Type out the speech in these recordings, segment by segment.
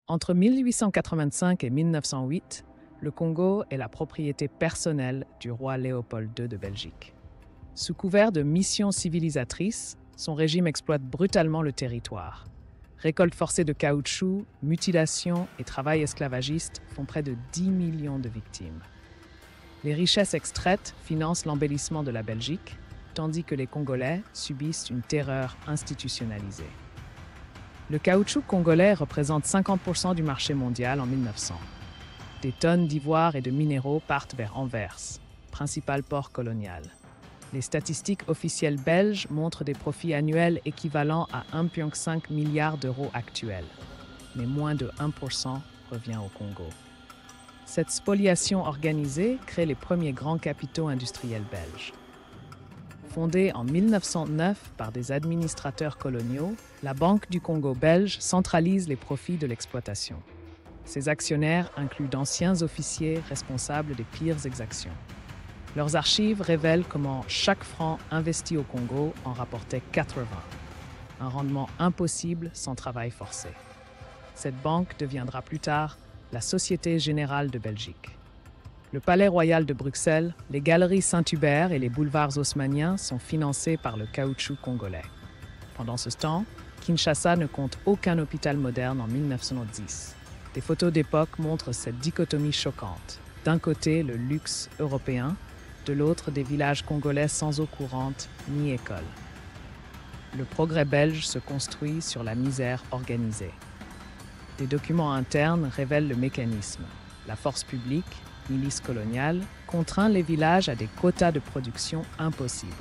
Entre 1885 et 1908, le Congo est la propriété personnelle du roi Léopold II de Belgique. Sous couvert de missions civilisatrices, son régime exploite brutalement le territoire. Récolte forcée de caoutchouc, mutilations et travail esclavagiste font près de 10 millions de victimes. Les richesses extraites financent l'embellissement de la Belgique, tandis que les Congolais subissent une terreur institutionnalisée. Le caoutchouc congolais représente 50% du marché mondial en 1900. Des tonnes d'ivoire et de minéraux partent vers Anvers, principal port colonial. Les statistiques officielles belges montrent des profits annuels équivalents à 1,5 milliard d'euros actuels, mais moins de 1% revient au Congo. Cette spoliation organisée crée les premiers grands capitaux industriels belges. Fondée en 1909 par des administrateurs coloniaux, la Banque du Congo belge centralise les profits de l'exploitation. Ses actionnaires incluent d'anciens officiers responsables des pires exactions. Leurs archives révèlent comment chaque franc investi au Congo en rapportait 80, un rendement impossible sans travail forcé. Cette banque deviendra plus tard la Société Générale de Belgique. Le Palais Royal de Bruxelles, les galeries Saint-Hubert et les boulevards haussmanniens sont financés par le caoutchouc congolais. Pendant ce temps, Kinshasa ne compte aucun hôpital moderne en 1910. Des photos d'époque montrent cette dichotomie choquante. D'un côté, le luxe européen, de l'autre, des villages congolais sans eau courante ni école. Le progrès belge se construit sur la misère organisée. Des documents internes révèlent le mécanisme. La force publique, milice coloniale, contraint les villages à des quotas de production impossibles.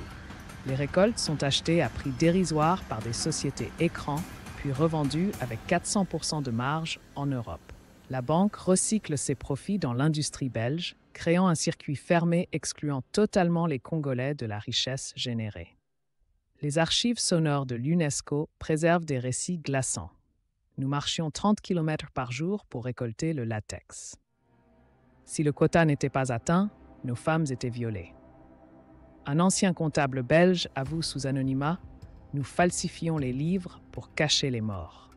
Les récoltes sont achetées à prix dérisoire par des sociétés écrans, puis revendues avec 400% de marge en Europe. La banque recycle ses profits dans l'industrie belge, créant un circuit fermé excluant totalement les Congolais de la richesse générée. Les archives sonores de l'UNESCO préservent des récits glaçants. Nous marchions 30 km par jour pour récolter le latex. Si le quota n'était pas atteint, nos femmes étaient violées. Un ancien comptable belge avoue sous anonymat « Nous falsifions les livres pour cacher les morts ».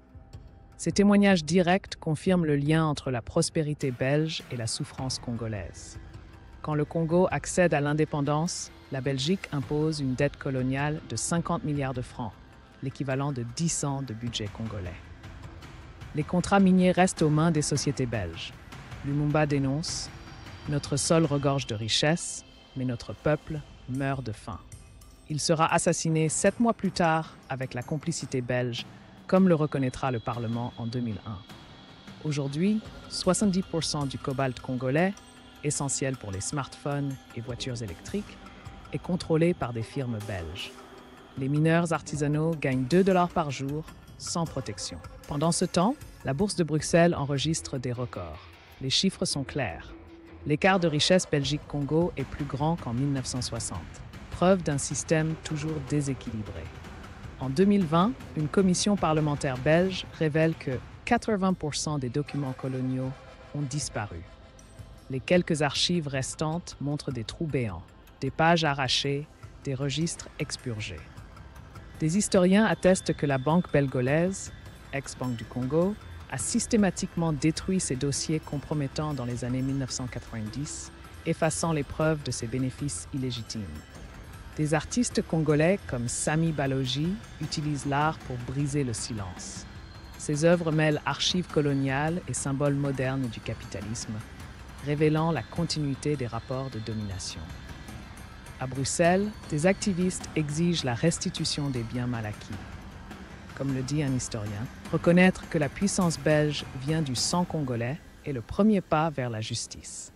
Ces témoignages directs confirment le lien entre la prospérité belge et la souffrance congolaise. Quand le Congo accède à l'indépendance, la Belgique impose une dette coloniale de 50 milliards de francs, l'équivalent de 10 ans de budget congolais. Les contrats miniers restent aux mains des sociétés belges. Lumumba dénonce « Notre sol regorge de richesses, mais notre peuple meurt de faim ». Il sera assassiné 7 mois plus tard avec la complicité belge, comme le reconnaîtra le Parlement en 2001. Aujourd'hui, 70% du cobalt congolais, essentiel pour les smartphones et voitures électriques, est contrôlé par des firmes belges. Les mineurs artisanaux gagnent 2 $ par jour, sans protection. Pendant ce temps, la Bourse de Bruxelles enregistre des records. Les chiffres sont clairs. L'écart de richesse Belgique-Congo est plus grand qu'en 1960, preuve d'un système toujours déséquilibré. En 2020, une commission parlementaire belge révèle que 80% des documents coloniaux ont disparu. Les quelques archives restantes montrent des trous béants, des pages arrachées, des registres expurgés. Des historiens attestent que la banque belgolaise, ex-Banque du Congo, a systématiquement détruit ses dossiers compromettants dans les années 1990, effaçant les preuves de ses bénéfices illégitimes. Des artistes congolais comme Sami Balogi utilisent l'art pour briser le silence. Ses œuvres mêlent archives coloniales et symboles modernes du capitalisme, révélant la continuité des rapports de domination. À Bruxelles, des activistes exigent la restitution des biens mal acquis. Comme le dit un historien, reconnaître que la puissance belge vient du sang congolais est le premier pas vers la justice.